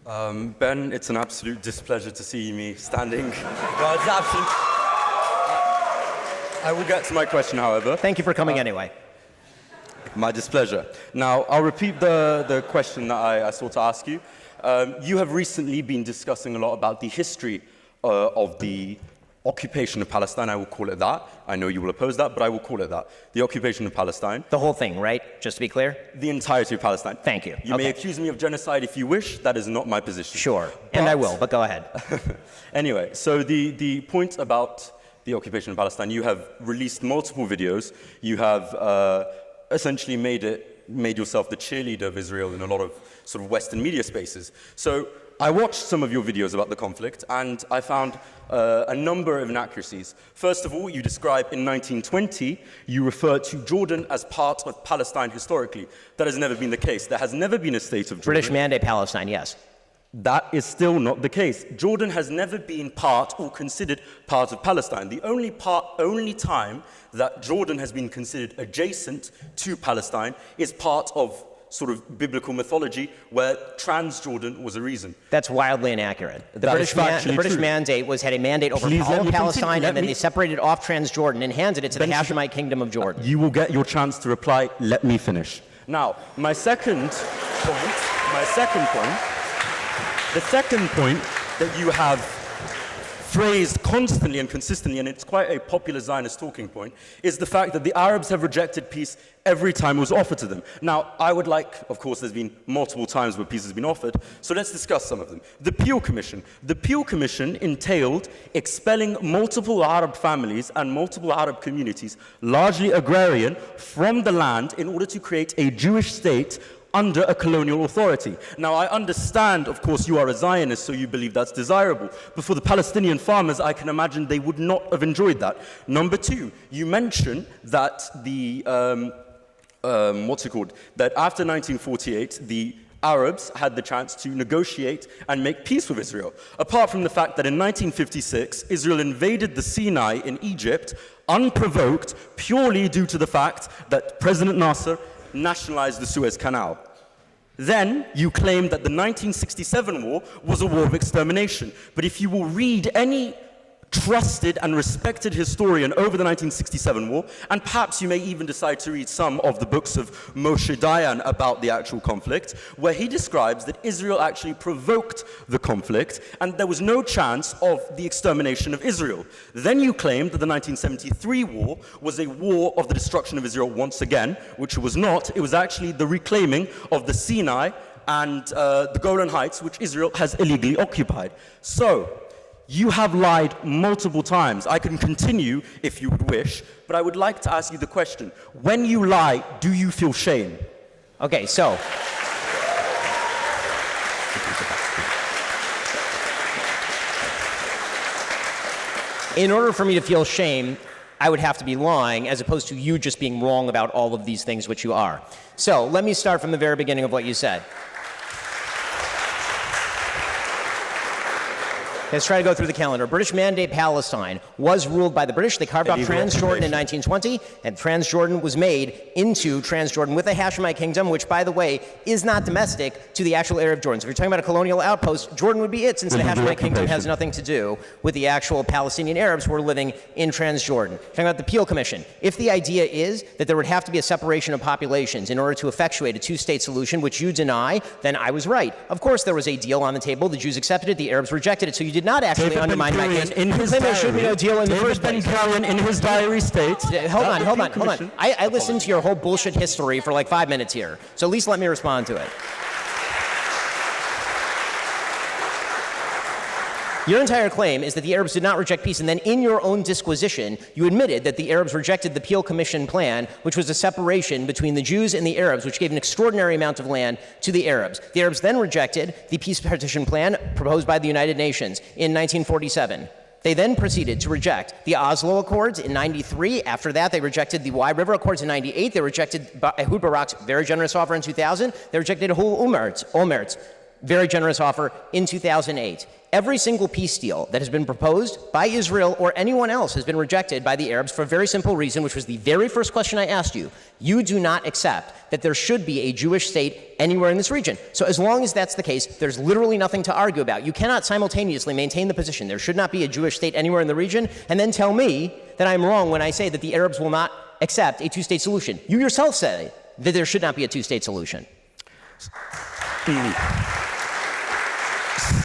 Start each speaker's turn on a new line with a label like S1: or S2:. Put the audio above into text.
S1: Ben, it's an absolute displeasure to see me standing. Well, it's absolute. I will get to my question, however.
S2: Thank you for coming anyway.
S1: My displeasure. Now, I'll repeat the question that I sought to ask you. You have recently been discussing a lot about the history of the occupation of Palestine. I will call it that. I know you will oppose that, but I will call it that. The occupation of Palestine.
S2: The whole thing, right? Just to be clear?
S1: The entirety of Palestine.
S2: Thank you.
S1: You may accuse me of genocide if you wish. That is not my position.
S2: Sure, and I will, but go ahead.
S1: Anyway, so the point about the occupation of Palestine, you have released multiple videos. You have essentially made yourself the cheerleader of Israel in a lot of sort of Western media spaces. So I watched some of your videos about the conflict, and I found a number of inaccuracies. First of all, you describe in 1920, you refer to Jordan as part of Palestine historically. That has never been the case. There has never been a state of Jordan.
S2: British Mandate Palestine, yes.
S1: That is still not the case. Jordan has never been part or considered part of Palestine. The only time that Jordan has been considered adjacent to Palestine is part of sort of biblical mythology where Transjordan was a reason.
S2: That's wildly inaccurate. The British Mandate had a mandate over all of Palestine, and then they separated off Transjordan and handed it to the Hashemite Kingdom of Jordan.
S1: You will get your chance to reply. Let me finish. Now, the second point that you have phrased constantly and consistently, and it's quite a popular Zionist talking point, is the fact that the Arabs have rejected peace every time it was offered to them. Now, I would like, of course, there's been multiple times where peace has been offered, so let's discuss some of them. The Peel Commission. The Peel Commission entailed expelling multiple Arab families and multiple Arab communities, largely agrarian, from the land in order to create a Jewish state under a colonial authority. Now, I understand, of course, you are a Zionist, so you believe that's desirable. But for the Palestinian farmers, I can imagine they would not have enjoyed that. Number two, you mention that that after 1948, the Arabs had the chance to negotiate and make peace with Israel. Apart from the fact that in 1956, Israel invaded the Sinai in Egypt, unprovoked, purely due to the fact that President Nasser nationalized the Suez Canal. Then you claim that the 1967 war was a war of extermination. But if you will read any trusted and respected historian over the 1967 war, and perhaps you may even decide to read some of the books of Moshe Dayan about the actual conflict, where he describes that Israel actually provoked the conflict and there was no chance of the extermination of Israel. Then you claim that the 1973 war was a war of the destruction of Israel once again, which it was not. It was actually the reclaiming of the Sinai and the Golan Heights, which Israel has illegally occupied. So, you have lied multiple times. I can continue if you would wish, but I would like to ask you the question. When you lie, do you feel shame?
S2: Okay, so. In order for me to feel shame, I would have to be lying, as opposed to you just being wrong about all of these things, which you are. So, let me start from the very beginning of what you said. Let's try to go through the calendar. British Mandate Palestine was ruled by the British. They carved off Transjordan in 1920, and Transjordan was made into Transjordan with a Hashemite kingdom, which, by the way, is not domestic to the actual area of Jordan. So if you're talking about a colonial outpost, Jordan would be it, since the Hashemite kingdom has nothing to do with the actual Palestinian Arabs who are living in Transjordan. Talking about the Peel Commission. If the idea is that there would have to be a separation of populations in order to effectuate a two-state solution, which you deny, then I was right. Of course, there was a deal on the table. The Jews accepted it. The Arabs rejected it. So you did not actually undermine my case.
S1: In his diary, there should be no deal in the first place. In his diary states.
S2: Hold on. I listened to your whole bullshit history for like 5 minutes here, so at least let me respond to it. Your entire claim is that the Arabs did not reject peace, and then in your own disquisition, you admitted that the Arabs rejected the Peel Commission plan, which was a separation between the Jews and the Arabs, which gave an extraordinary amount of land to the Arabs. The Arabs then rejected the peace partition plan proposed by the United Nations in 1947. They then proceeded to reject the Oslo Accords in 93. After that, they rejected the Wye River Accords in 98. They rejected Ehud Barak's very generous offer in 2000. They rejected Olmert's very generous offer in 2008. Every single peace deal that has been proposed by Israel or anyone else has been rejected by the Arabs for a very simple reason, which was the very first question I asked you. You do not accept that there should be a Jewish state anywhere in this region. So as long as that's the case, there's literally nothing to argue about. You cannot simultaneously maintain the position there should not be a Jewish state anywhere in the region and then tell me that I'm wrong when I say that the Arabs will not accept a two-state solution. You yourself say that there should not be a two-state solution.